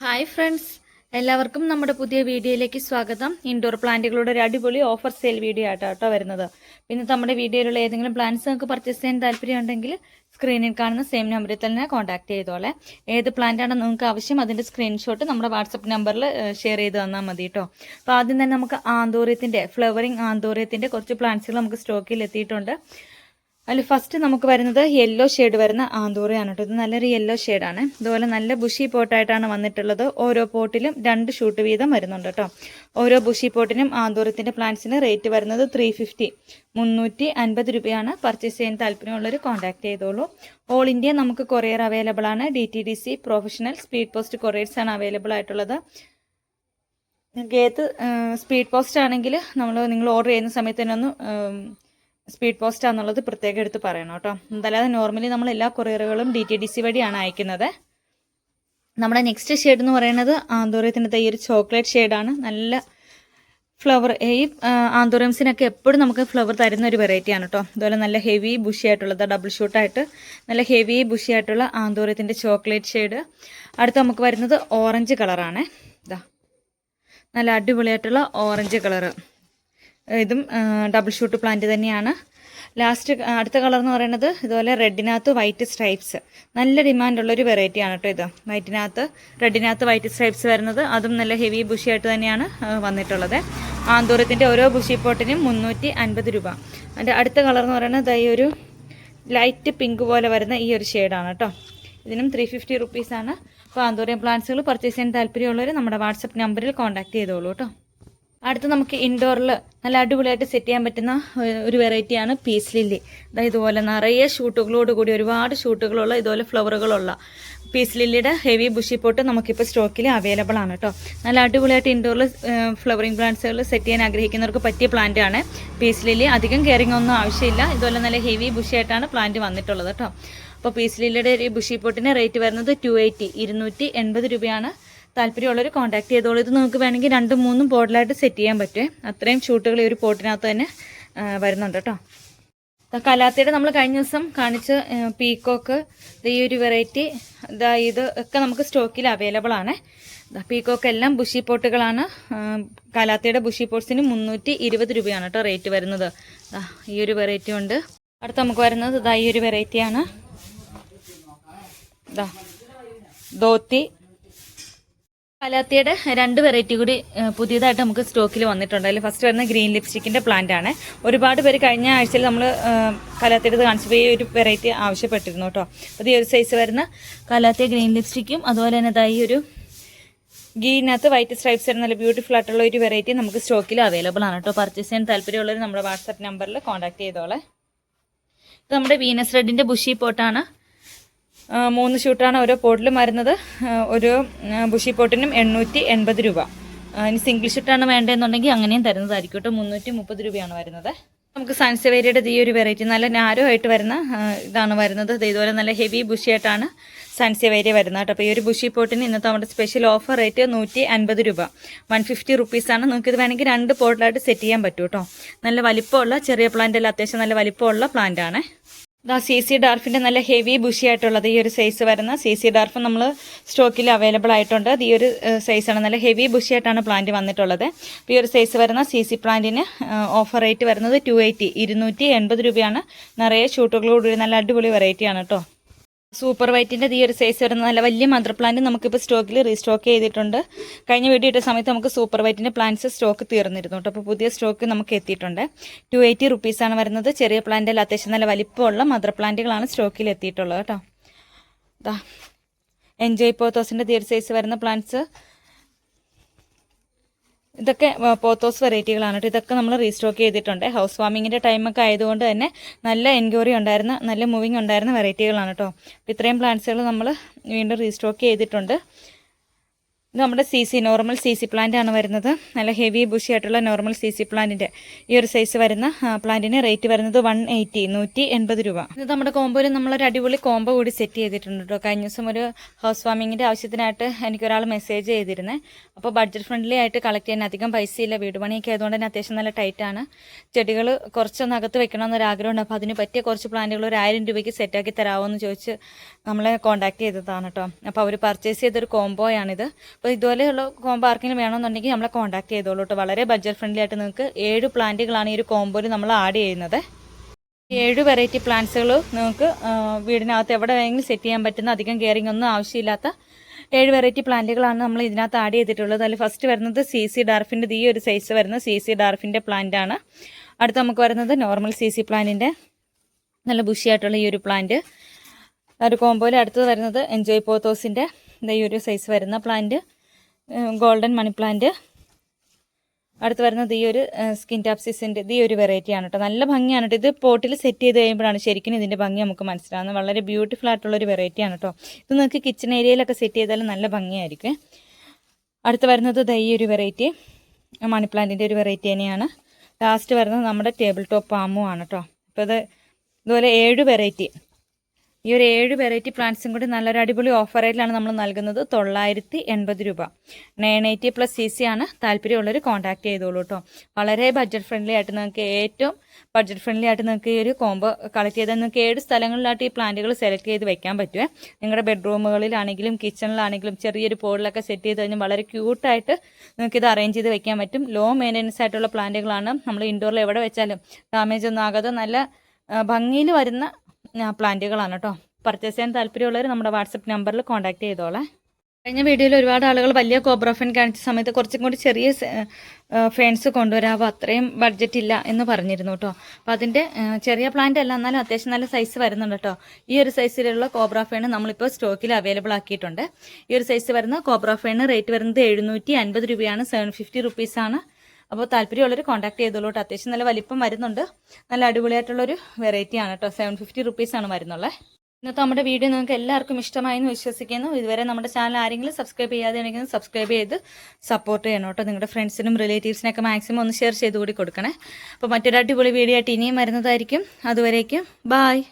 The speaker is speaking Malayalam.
ഹായ് ഫ്രണ്ട്സ്, എല്ലാവർക്കും നമ്മുടെ പുതിയ വീഡിയോയിലേക്ക് സ്വാഗതം. ഇൻഡോർ പ്ലാന്റുകളുടെ ഒരു അടിപൊളി ഓഫർ സെയിൽ വീഡിയോ ആയിട്ടോ വരുന്നത്. പിന്നെ നമ്മുടെ വീഡിയോയിലുള്ള ഏതെങ്കിലും പ്ലാന്റ്സ് നിങ്ങൾക്ക് പർച്ചേസ് ചെയ്യാൻ താല്പര്യമുണ്ടെങ്കിൽ സ്ക്രീനിൽ കാണുന്ന സെയിം നമ്പറിൽ തന്നെ കോൺടാക്ട് ചെയ്തോളെ. ഏത് പ്ലാന്റാണ് നിങ്ങൾക്ക് ആവശ്യം അതിൻ്റെ സ്ക്രീൻഷോട്ട് നമ്മുടെ വാട്സപ്പ് നമ്പറിൽ ഷെയർ ചെയ്ത് തന്നാൽ മതി കേട്ടോ. അപ്പോൾ ആദ്യം തന്നെ നമുക്ക് ആന്തോറിയത്തിൻ്റെ ഫ്ലവറിങ് ആന്തോറിയത്തിൻ്റെ കുറച്ച് പ്ലാന്റ്സുകൾ നമുക്ക് സ്റ്റോക്കിൽ എത്തിയിട്ടുണ്ട്. അതിൽ ഫസ്റ്റ് നമുക്ക് വരുന്നത് യെല്ലോ ഷെയ്ഡ് വരുന്ന ആന്തൂറയാണ് കേട്ടോ. ഇത് നല്ലൊരു യെല്ലോ ഷെയ്ഡാണ്. ഇതുപോലെ നല്ല ബുഷി പോട്ടായിട്ടാണ് വന്നിട്ടുള്ളത്. ഓരോ പോട്ടിലും 2 ഷൂട്ട് വീതം വരുന്നുണ്ട് കേട്ടോ. ഓരോ ബുഷി പോട്ടിനും ആന്തൂറത്തിൻ്റെ പ്ലാന്റ്സിന് റേറ്റ് വരുന്നത് 350 350 രൂപയാണ്. പർച്ചേസ് ചെയ്യാൻ താല്പര്യമുള്ളവർ കോൺടാക്ട് ചെയ്തോളൂ. ഓൾ ഇന്ത്യ നമുക്ക് കൊറിയർ അവൈലബിൾ ആണ്. DTDC professional speed post couriers ആണ് അവൈലബിൾ ആയിട്ടുള്ളത്. ഏത് സ്പീഡ് പോസ്റ്റ് ആണെങ്കിൽ നിങ്ങൾ ഓർഡർ ചെയ്യുന്ന സമയത്ത് തന്നെ ഒന്ന് സ്പീഡ് പോസ്റ്റ് ആണെന്നുള്ളത് പ്രത്യേകം എടുത്ത് പറയണം കേട്ടോ. അതല്ലാതെ നോർമലി നമ്മൾ എല്ലാ കൊറിയറുകളും DTDC വഴിയാണ് അയക്കുന്നത്. നമ്മുടെ നെക്സ്റ്റ് ഷെയ്ഡ് എന്ന് പറയുന്നത് ആന്തോറിയത്തിൻ്റെ ഈ ഒരു ചോക്ലേറ്റ് ഷെയ്ഡാണ്. നല്ല ഫ്ലവർ, ഈ ആന്തോറിയംസിനൊക്കെ എപ്പോഴും നമുക്ക് ഫ്ലവർ തരുന്ന ഒരു വെറൈറ്റിയാണ് കേട്ടോ. അതുപോലെ നല്ല ഹെവി ബുഷി ആയിട്ടുള്ളത്, ഡബിൾ ഷൂട്ടായിട്ട് നല്ല ഹെവി ബുഷി ആയിട്ടുള്ള ആന്തോറിയത്തിൻ്റെ ചോക്ലേറ്റ് ഷെയ്ഡ്. അടുത്ത് നമുക്ക് വരുന്നത് ഓറഞ്ച് കളറാണ്. ഇതാ നല്ല അടിപൊളിയായിട്ടുള്ള ഓറഞ്ച് കളറ്. ഇതും ഡബിൾ ഷൂട്ട് പ്ലാന്റ് തന്നെയാണ്. അടുത്ത കളർ എന്ന് പറയുന്നത് ഇതുപോലെ റെഡിനകത്ത് വൈറ്റ് സ്ട്രൈപ്സ്. നല്ല ഡിമാൻഡുള്ളൊരു വെറൈറ്റിയാണ് കേട്ടോ ഇത്. റെഡിനകത്ത് വൈറ്റ് സ്ട്രൈപ്സ് വരുന്നത്, അതും നല്ല ഹെവി ബുഷി ആയിട്ട് തന്നെയാണ് വന്നിട്ടുള്ളത്. ആന്തൂരത്തിൻ്റെ ഓരോ ബുഷി പോട്ടിനും 350 രൂപ. അതിൻ്റെ അടുത്ത കളർ എന്ന് പറയുന്നത് ഈ ഒരു ലൈറ്റ് പിങ്ക് പോലെ വരുന്ന ഈ ഒരു ഷെയ്ഡാണ് കേട്ടോ. ഇതിനും 350 റുപ്പീസാണ്. അപ്പോൾ ആന്തൂറിയം പ്ലാന്റ്സുകൾ പർച്ചേസ് ചെയ്യാൻ താല്പര്യമുള്ളവർ നമ്മുടെ വാട്സപ്പ് നമ്പറിൽ കോൺടാക്ട് ചെയ്തോളൂ കേട്ടോ. അടുത്ത് നമുക്ക് ഇൻഡോറിൽ നല്ല അടിപൊളിയായിട്ട് സെറ്റ് ചെയ്യാൻ പറ്റുന്ന ഒരു വെറൈറ്റിയാണ് പീസ് ലില്ലി. അതായത് ഇതുപോലെ നിറയെ ഷൂട്ടുകളോട് കൂടി ഒരുപാട് ഷൂട്ടുകളുള്ള ഇതുപോലെ ഫ്ലവറുകളുള്ള പീസ് ലില്ലിയുടെ ഹെവി ബുഷി പോട്ട് നമുക്കിപ്പോൾ സ്റ്റോക്കിൽ അവൈലബിൾ ആണ് കേട്ടോ. നല്ല അടിപൊളിയായിട്ട് ഇൻഡോറിൽ ഫ്ലവറിങ് പ്ലാന്റ്സുകൾ സെറ്റ് ചെയ്യാൻ ആഗ്രഹിക്കുന്നവർക്ക് പറ്റിയ പ്ലാന്റാണ് പീസ് ലില്ലി. അധികം കെയറിംഗ് ഒന്നും ആവശ്യമില്ല. ഇതുപോലെ നല്ല ഹെവി ബുഷി ആയിട്ടാണ് പ്ലാന്റ് വന്നിട്ടുള്ളത് കേട്ടോ. അപ്പോൾ പീസ് ലില്ലിയുടെ ഈ ബുഷി പോട്ടിന് റേറ്റ് വരുന്നത് 280 രൂപയാണ്. താല്പര്യമുള്ളവർ കോൺടാക്ട് ചെയ്തോളൂ. ഇത് നിങ്ങൾക്ക് വേണമെങ്കിൽ 2-3 പോട്ടിലായിട്ട് സെറ്റ് ചെയ്യാൻ പറ്റും. അത്രയും ഷൂട്ടുകൾ ഈ ഒരു പോട്ടിനകത്ത് തന്നെ വരുന്നുണ്ട് കേട്ടോ. കലാത്തിയുടെ നമ്മൾ കഴിഞ്ഞ ദിവസം കാണിച്ച പീക്കോക്ക്, ഈ ഒരു വെറൈറ്റി ഇത് ഒക്കെ നമുക്ക് സ്റ്റോക്കിൽ അവൈലബിൾ ആണ്. പീക്കോക്ക് എല്ലാം ബുഷി പോട്ടുകളാണ്. കലാത്തിയുടെ ബുഷി പോട്ട്സിന് 320 രൂപയാണ് കേട്ടോ റേറ്റ് വരുന്നത്. ഈ ഒരു വെറൈറ്റി ഉണ്ട്. അടുത്ത് നമുക്ക് വരുന്നത് ഈ ഒരു വെറൈറ്റിയാണ്. ധോത്തി. കലാത്തിയുടെ 2 വെറൈറ്റി കൂടി പുതിയതായിട്ട് നമുക്ക് സ്റ്റോക്കിൽ വന്നിട്ടുണ്ട്. അതിൽ ഫസ്റ്റ് വരുന്ന ഗ്രീൻ ലിപ്സ്റ്റിക്കിൻ്റെ പ്ലാന്റ് ആണ്. ഒരുപാട് പേര് കഴിഞ്ഞ ആഴ്ചയിൽ നമ്മൾ കലാത്തിയുടെ കാണിച്ചപ്പോൾ ഈ ഒരു വെറൈറ്റി ആവശ്യപ്പെട്ടിരുന്നു കേട്ടോ. അപ്പോൾ ഈ ഒരു സൈസ് വരുന്ന കലാത്തിയ ഗ്രീൻ ലിപ്സ്റ്റിക്കും അതുപോലെ തന്നെ ഈ ഒരു ഗ്രീനകത്ത് വൈറ്റ് സ്ട്രൈപ്സ് വരുന്ന നല്ല ബ്യൂട്ടിഫുൾ ആയിട്ടുള്ള ഒരു വെറൈറ്റി നമുക്ക് സ്റ്റോക്കിൽ അവൈലബിൾ ആണ് കേട്ടോ. പർച്ചേസ് ചെയ്യാൻ താല്പര്യമുള്ളവർ നമ്മുടെ വാട്സാപ്പ് നമ്പറിൽ കോൺടാക്ട് ചെയ്തോളെ. ഇത് നമ്മുടെ വീനസ് റെഡിൻ്റെ ബുഷി പോട്ടാണ്. 3 ഷൂട്ടാണ് ഓരോ പോട്ടിലും വരുന്നത്. ഒരു ബുഷി പോട്ടിനും 880 രൂപ. ഇനി സിംഗിൾ ഷൂട്ടാണ് വേണ്ടതെന്നുണ്ടെങ്കിൽ അങ്ങനെയും തരുന്നതായിരിക്കും കേട്ടോ. 330 രൂപയാണ് വരുന്നത്. നമുക്ക് സാൻസവേരിയുടെ ഈ ഒരു വെറൈറ്റി നല്ല നാരോ ആയിട്ട് വരുന്ന ഇതാണ് വരുന്നത്. ഇതുപോലെ നല്ല ഹെവി ബുഷി ആയിട്ടാണ് സാൻസവേരിയ വരുന്നത് കേട്ടോ. അപ്പോൾ ഈ ഒരു ബുഷി പോട്ടിന് ഇന്നത്തെ നമ്മുടെ സ്പെഷ്യൽ ഓഫർ റേറ്റ് 150 രൂപ, 150 റുപ്പീസാണ്. നിങ്ങൾക്ക് ഇത് വേണമെങ്കിൽ 2 പോട്ടിലായിട്ട് സെറ്റ് ചെയ്യാൻ പറ്റും കേട്ടോ. നല്ല വലിപ്പമുള്ള ചെറിയ പ്ലാന്റ് അല്ല, അത്യാവശ്യം നല്ല വലിപ്പമുള്ള പ്ലാന്റ് ആണ്. CC ഡാർഫിൻ്റെ നല്ല ഹെവി ബുഷി ആയിട്ടുള്ളത് ഈ ഒരു സൈസ് വരുന്ന CC ഡാർഫ് നമ്മൾ സ്റ്റോക്കിൽ അവൈലബിൾ ആയിട്ടുണ്ട്. ഈ ഒരു സൈസാണ്, നല്ല ഹെവി ബുഷി ആയിട്ടാണ് പ്ലാന്റ് വന്നിട്ടുള്ളത്. ഈ ഒരു സൈസ് വരുന്ന CC പ്ലാന്റിന് ഓഫർ റേറ്റ് വരുന്നത് 280 രൂപയാണ്. നിറയെ ഷൂട്ടുകളോടുകൂടി നല്ല അടിപൊളി വെറൈറ്റിയാണ് കേട്ടോ. സൂപ്പർ വൈറ്റിൻ്റെ ഈ ഒരു സൈസ് വരുന്ന നല്ല വലിയ മദർ പ്ലാന്റ് നമുക്കിപ്പോൾ സ്റ്റോക്കിൽ റീസ്റ്റോക്ക് ചെയ്തിട്ടുണ്ട്. കഴിഞ്ഞ വീഡിയോ ഇട്ട സമയത്ത് നമുക്ക് സൂപ്പർ വൈറ്റിൻ്റെ പ്ലാന്റ്സ് സ്റ്റോക്ക് തീർന്നിരുന്നു കേട്ടോ. അപ്പോൾ പുതിയ സ്റ്റോക്ക് നമുക്ക് എത്തിയിട്ടുണ്ട്. 280 റുപ്പീസാണ് വരുന്നത്. ചെറിയ പ്ലാന്റിൽ അത്യാവശ്യം നല്ല വലിപ്പമുള്ള മദർ പ്ലാന്റുകളാണ് സ്റ്റോക്കിൽ എത്തിയിട്ടുള്ളത് കേട്ടോ. എൻജോയ് പോത്തോസിൻ്റെ ഈ ഒരു സൈസ് വരുന്ന പ്ലാന്റ്സ്, ഇതൊക്കെ പോത്തോസ് വെറൈറ്റികളാണ് കേട്ടോ. ഇതൊക്കെ നമ്മൾ റീസ്റ്റോക്ക് ചെയ്തിട്ടുണ്ട്. ഹൗസ് വാമിങ്ങിൻ്റെ ടൈമൊക്കെ ആയതുകൊണ്ട് തന്നെ നല്ല എൻക്വയറി ഉണ്ടായിരുന്ന, നല്ല മൂവിങ് ഉണ്ടായിരുന്ന വെറൈറ്റികളാണ് കേട്ടോ. ഇത്രയും പ്ലാന്റ്സുകൾ നമ്മൾ വീണ്ടും റീസ്റ്റോക്ക് ചെയ്തിട്ടുണ്ട്. ഇത് നമ്മുടെ നോർമൽ CC പ്ലാന്റ് ആണ് വരുന്നത്. നല്ല ഹെവി ബുഷി ആയിട്ടുള്ള നോർമൽ CC പ്ലാന്റിൻ്റെ ഈ ഒരു സൈസ് വരുന്ന പ്ലാന്റിന് റേറ്റ് വരുന്നത് 180 രൂപ. ഇത് നമ്മുടെ കോമ്പോയിൽ നമ്മളൊരു അടിപൊളി കോംബോ കൂടി സെറ്റ് ചെയ്തിട്ടുണ്ട് കേട്ടോ. കഴിഞ്ഞ ദിവസം ഒരു ഹൗസ് വാമിങ്ങിൻ്റെ ആവശ്യത്തിനായിട്ട് എനിക്കൊരാൾ മെസ്സേജ് ചെയ്തിരുന്നേ. അപ്പോൾ ബഡ്ജറ്റ് ഫ്രണ്ട്ലി ആയിട്ട് കളക്ട് ചെയ്യാൻ അധികം പൈസയില്ല, വീട് പണിയൊക്കെ ആയതുകൊണ്ട് തന്നെ അത്യാവശ്യം നല്ല ടൈറ്റാണ്. ചെടികൾ കുറച്ചൊന്ന് അകത്ത് വെക്കണമെന്നൊരു ആഗ്രഹമുണ്ട്. അപ്പോൾ അതിന് പറ്റിയ കുറച്ച് പ്ലാന്റുകൾ ഒരു 1000 രൂപയ്ക്ക് സെറ്റാക്കി തരാമോ എന്ന് ചോദിച്ച് നമ്മളെ കോൺടാക്ട് ചെയ്തതാണ് കേട്ടോ. അപ്പോൾ അവർ പർച്ചേസ് ചെയ്തൊരു കോംബോയാണിത്. അപ്പോൾ ഇതുപോലെയുള്ള കോംബോ ആർക്കെങ്കിലും വേണമെന്നുണ്ടെങ്കിൽ നമ്മളെ കോൺടാക്ട് ചെയ്തോളൂ കേട്ടോ. വളരെ ബഡ്ജറ്റ് ഫ്രണ്ട്ലി ആയിട്ട് നിങ്ങൾക്ക് 7 പ്ലാന്റുകളാണ് ഈ ഒരു കോംബോയിൽ നമ്മൾ ആഡ് ചെയ്യുന്നത്. 7 വെറൈറ്റി പ്ലാന്റ്സുകൾ നിങ്ങൾക്ക് വീടിനകത്ത് എവിടെ വേണമെങ്കിലും സെറ്റ് ചെയ്യാൻ പറ്റുന്ന, അധികം കെയറിംഗ് ഒന്നും ആവശ്യമില്ലാത്ത 7 വെറൈറ്റി പ്ലാന്റുകളാണ് നമ്മൾ ഇതിനകത്ത് ആഡ് ചെയ്തിട്ടുള്ളത്. അതിൽ ഫസ്റ്റ് വരുന്നത് CC ഡാർഫിൻ്റെ ഈ ഒരു സൈസ് വരുന്ന CC ഡാർഫിൻ്റെ പ്ലാന്റ് ആണ്. അടുത്ത് നമുക്ക് വരുന്നത് നോർമൽ CC പ്ലാന്റിൻ്റെ നല്ല ബുഷിയായിട്ടുള്ള ഈ ഒരു പ്ലാന്റ്. ഒരു കോംബോയിൽ അടുത്തത് വരുന്നത് എൻജോയ് പോത്തോസിൻ്റെ ഈ ഒരു സൈസ് വരുന്ന പ്ലാന്റ്, ഗോൾഡൻ മണി പ്ലാന്റ്. അടുത്ത് വരുന്നത് ഈ ഒരു സ്കിൻ ടാപ്സിസിൻ്റെ ഈ ഒരു വെറൈറ്റിയാണ് കേട്ടോ. നല്ല ഭംഗിയാണ് കേട്ടോ. ഇത് പോട്ടിൽ സെറ്റ് ചെയ്ത് കഴിയുമ്പോഴാണ് ശരിക്കും ഇതിൻ്റെ ഭംഗി നമുക്ക് മനസ്സിലാകുന്നത്. വളരെ ബ്യൂട്ടിഫുൾ ആയിട്ടുള്ളൊരു വെറൈറ്റിയാണ് കേട്ടോ. ഇത് നിങ്ങൾക്ക് കിച്ചൺ ഏരിയയിലൊക്കെ സെറ്റ് ചെയ്താലും നല്ല ഭംഗിയായിരിക്കും. അടുത്ത് വരുന്നത് ഈ ഒരു വെറൈറ്റി മണി പ്ലാന്റിൻ്റെ ഒരു വെറൈറ്റി തന്നെയാണ്. ലാസ്റ്റ് വരുന്നത് നമ്മുടെ ടേബിൾ ടോപ്പ് പാമും ആണ് കേട്ടോ. അപ്പോൾ ഇതുപോലെ 7 വെറൈറ്റി, ഈ ഒരു 7 വെറൈറ്റി പ്ലാന്റ്സും കൂടി നല്ലൊരു അടിപൊളി ഓഫർ റേറ്റിലാണ് നമ്മൾ നൽകുന്നത്. 980 രൂപ. 980+ CC ആണ്. താല്പര്യമുള്ളവർ കോൺടാക്ട് ചെയ്തോളൂ കേട്ടോ. വളരെ ബഡ്ജറ്റ് ഫ്രണ്ട്ലി ആയിട്ട് നിങ്ങൾക്ക്, ഏറ്റവും ബഡ്ജറ്റ് ഫ്രണ്ട്ലി ആയിട്ട് നിങ്ങൾക്ക് ഈ ഒരു കോംബോ കളക്ട് ചെയ്താൽ നിങ്ങൾക്ക് 7 സ്ഥലങ്ങളിലായിട്ട് ഈ പ്ലാന്റുകൾ സെലക്ട് ചെയ്ത് വെക്കാൻ പറ്റുമേ. നിങ്ങളുടെ ബെഡ്റൂമുകളിലാണെങ്കിലും കിച്ചണിലാണെങ്കിലും ചെറിയൊരു പോളിലൊക്കെ സെറ്റ് ചെയ്ത് കഴിഞ്ഞാൽ വളരെ ക്യൂട്ടായിട്ട് നിങ്ങൾക്ക് ഇത് അറേഞ്ച് ചെയ്ത് വെക്കാൻ പറ്റും. ലോ മെയിൻ്റനൻസ് ആയിട്ടുള്ള പ്ലാന്റുകളാണ്. നമ്മൾ ഇൻഡോറിൽ എവിടെ വെച്ചാലും ഡാമേജ് ഒന്നും ആകാതെ നല്ല ഭംഗിയിൽ വരുന്ന പ്ലാന്റുകളാണ് കേട്ടോ. പർച്ചേസ് ചെയ്യാൻ താല്പര്യമുള്ളവർ നമ്മുടെ വാട്സപ്പ് നമ്പറിൽ കോൺടാക്ട് ചെയ്തോളെ. കഴിഞ്ഞ വീഡിയോയിൽ ഒരുപാട് ആളുകൾ വലിയ കോബ്രോഫൻ കാണിച്ച സമയത്ത് കുറച്ചും കൂടി ചെറിയ ഫെൻസ് കൊണ്ടുവരാമോ, അത്രയും ബഡ്ജറ്റ് ഇല്ല എന്ന് പറഞ്ഞിരുന്നു കേട്ടോ. അപ്പോൾ അതിൻ്റെ ചെറിയ പ്ലാന്റ് അല്ല, എന്നാലും അത്യാവശ്യം നല്ല സൈസ് വരുന്നുണ്ട് കേട്ടോ. ഈ ഒരു സൈസിലുള്ള കോബ്രോഫേൺ നമ്മളിപ്പോൾ സ്റ്റോക്കിൽ അവൈലബിൾ ആക്കിയിട്ടുണ്ട്. ഈ ഒരു സൈസ് വരുന്ന കോബ്രോഫേണ് റേറ്റ് വരുന്നത് 750 രൂപയാണ്. 750 റുപ്പീസാണ്. അപ്പോൾ താല്പര്യമുള്ളവർ കോൺടാക്ട് ചെയ്തോളൂ കേട്ടോ. അത്യാവശ്യം നല്ല വലിപ്പം വരുന്നുണ്ട്. നല്ല അടിപൊളിയായിട്ടുള്ളൊരു വെറൈറ്റിയാണ് കേട്ടോ. 750 റുപ്പീസാണ് വരുന്നുള്ളത്. ഇന്നത്തെ നമ്മുടെ വീഡിയോ നിങ്ങൾക്ക് എല്ലാവർക്കും ഇഷ്ടമായെന്ന് വിശ്വസിക്കുന്നു. ഇതുവരെ നമ്മുടെ ചാനൽ ആരെങ്കിലും സബ്സ്ക്രൈബ് ചെയ്യാതെ ഉണ്ടെങ്കിൽ സബ്സ്ക്രൈബ് ചെയ്ത് സപ്പോർട്ട് ചെയ്യണം കേട്ടോ. നിങ്ങളുടെ ഫ്രണ്ട്സിനും റിലേറ്റീവ്സിനൊക്കെ മാക്സിമം ഒന്ന് ഷെയർ ചെയ്ത് കൂടി കൊടുക്കണേ. അപ്പോൾ മറ്റൊരു അടിപൊളി വീഡിയോ ആയിട്ട് ഇനിയും വരുന്നതായിരിക്കും. അതുവരേക്കും ബായ്.